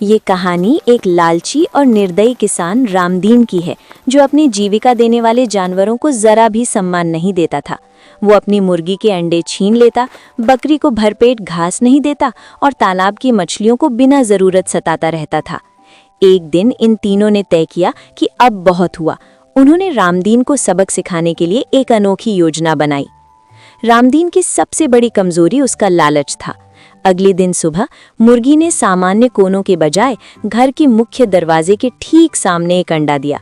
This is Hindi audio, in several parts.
ये कहानी एक लालची और निर्दयी किसान रामदीन की है, जो अपनी जीविका देने वाले जानवरों को जरा भी सम्मान नहीं देता था। वो अपनी मुर्गी के अंडे छीन लेता, बकरी को भरपेट घास नहीं देता और तालाब की मछलियों को बिना जरूरत सताता रहता था। एक दिन इन तीनों ने तय किया कि अब बहुत हुआ। उन्होंने रामदीन को सबक सिखाने के लिए एक अनोखी योजना बनाई। रामदीन की सबसे बड़ी कमजोरी उसका लालच था। अगले दिन सुबह मुर्गी ने सामान्य कोनों के बजाय घर के मुख्य दरवाजे के ठीक सामने एक अंडा दिया।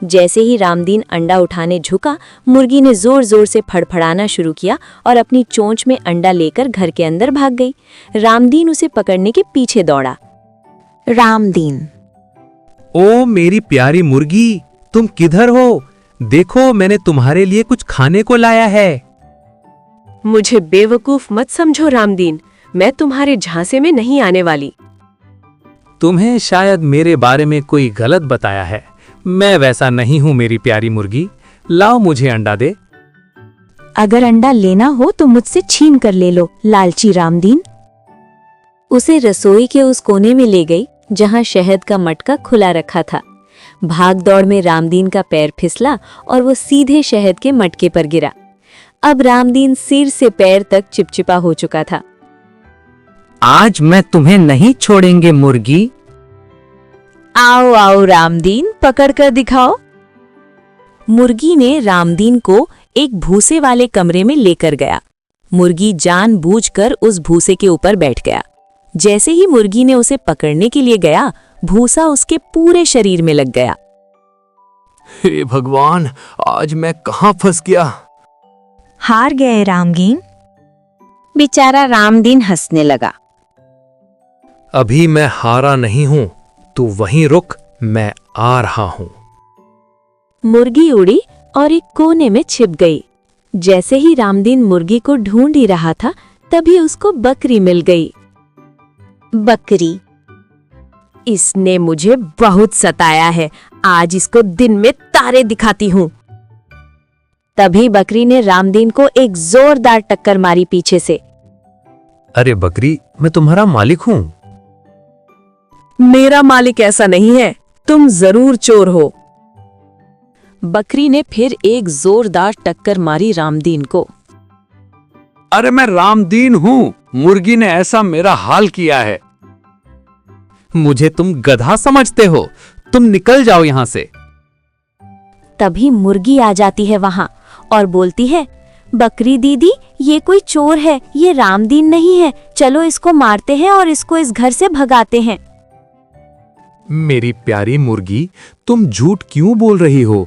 जैसे ही रामदीन अंडा उठाने झुका, मुर्गी ने जोर जोर से फड़फड़ाना शुरू किया और अपनी चोंच में अंडा लेकर घर के अंदर भाग गई। रामदीन उसे पकड़ने के पीछे दौड़ा। रामदीन, ओ मेरी प्यारी मुर्गी, तुम किधर हो? देखो, मैंने तुम्हारे लिए कुछ खाने को लाया है। मुझे बेवकूफ मत समझो रामदीन, मैं तुम्हारे झांसे में नहीं आने वाली। तुम्हें शायद मेरे बारे में कोई गलत बताया है। मैं वैसा नहीं हूँ मेरी प्यारी मुर्गी। लाओ मुझे अंडा दे। अगर अंडा लेना हो तो मुझसे छीन कर ले लो, लालची रामदीन। उसे रसोई के उस कोने में ले गई जहाँ शहद का मटका खुला रखा था। भाग दौड़ में रामदीन का पैर फिसला और वो सीधे शहद के मटके पर गिरा। अब रामदीन सिर से पैर तक चिपचिपा हो चुका था। आज मैं तुम्हें नहीं छोड़ेंगे मुर्गी। आओ आओ रामदीन, पकड़ कर दिखाओ। मुर्गी ने रामदीन को एक भूसे वाले कमरे में लेकर गया। मुर्गी जानबूझकर उस भूसे के ऊपर बैठ गया। जैसे ही मुर्गी ने उसे पकड़ने के लिए गया, भूसा उसके पूरे शरीर में लग गया। हे भगवान, आज मैं कहाँ फंस गया? हार गए रामदीन। बेचारा रामदीन हंसने लगा। अभी मैं हारा नहीं हूँ, तू वहीं रुक, मैं आ रहा हूँ। मुर्गी उड़ी और एक कोने में छिप गई। जैसे ही रामदीन मुर्गी को ढूंढ ही रहा था, तभी उसको बकरी मिल गई। बकरी, इसने मुझे बहुत सताया है, आज इसको दिन में तारे दिखाती हूँ। तभी बकरी ने रामदीन को एक जोरदार टक्कर मारी पीछे से। अरे बकरी, मैं तुम्हारा मालिक हूँ। मेरा मालिक ऐसा नहीं है, तुम जरूर चोर हो। बकरी ने फिर एक जोरदार टक्कर मारी रामदीन को। अरे मैं रामदीन हूँ, मुर्गी ने ऐसा मेरा हाल किया है। मुझे तुम गधा समझते हो? तुम निकल जाओ यहाँ से। तभी मुर्गी आ जाती है वहां और बोलती है, बकरी दीदी, ये कोई चोर है, ये रामदीन नहीं है। चलो इसको मारते हैं और इसको इस घर से भगाते हैं। मेरी प्यारी मुर्गी, तुम झूठ क्यों बोल रही हो?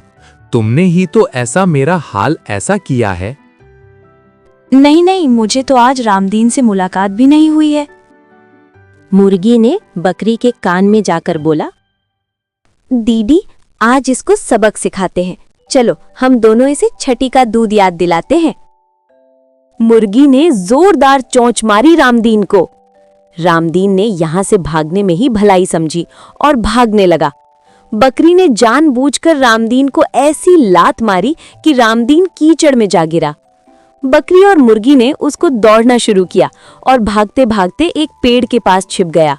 तुमने ही तो ऐसा मेरा हाल ऐसा किया है। नहीं नहीं, मुझे तो आज रामदीन से मुलाकात भी नहीं हुई है। मुर्गी ने बकरी के कान में जाकर बोला, दीदी, आज इसको सबक सिखाते हैं। चलो हम दोनों इसे छठी का दूध याद दिलाते हैं। मुर्गी ने जोरदार चोंच मारी रामदीन को। रामदीन ने यहां से भागने में ही भलाई समझी और भागने लगा। बकरी ने जानबूझकर रामदीन को ऐसी लात मारी कि रामदीन कीचड़ में जा गिरा। बकरी और मुर्गी ने उसको दौड़ना शुरू किया और भागते भागते एक पेड़ के पास छिप गया।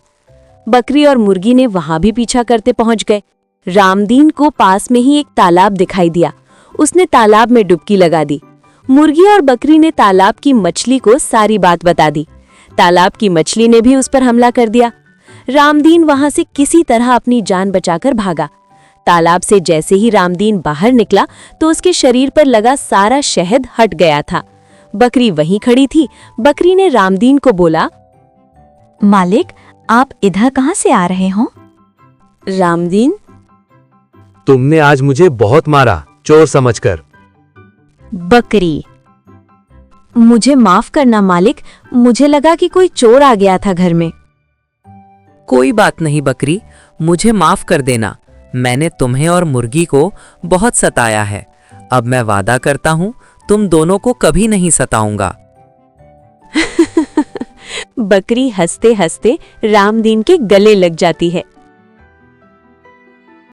बकरी और मुर्गी ने वहां भी पीछा करते पहुंच गए। रामदीन को पास में ही एक तालाब दिखाई दिया। उसने तालाब में डुबकी लगा दी। मुर्गी और बकरी ने तालाब की मछली को सारी बात बता दी। तालाब की मछली ने भी उस पर हमला कर दिया। रामदीन वहां से किसी तरह अपनी जान बचाकर भागा। तालाब से जैसे ही रामदीन बाहर निकला तो उसके शरीर पर लगा सारा शहद हट गया था। बकरी वहीं खड़ी थी। बकरी ने रामदीन को बोला, मालिक, आप इधर कहां से आ रहे हो? रामदीन, तुमने आज मुझे बहुत मारा, चोर समझकर। बकरी, मुझे माफ करना मालिक, मुझे लगा कि कोई चोर आ गया था घर में। कोई बात नहीं बकरी, मुझे माफ कर देना। मैंने तुम्हें और मुर्गी को बहुत सताया है। अब मैं वादा करता हूँ तुम दोनों को कभी नहीं सताऊंगा। बकरी हंसते हंसते रामदीन के गले लग जाती है।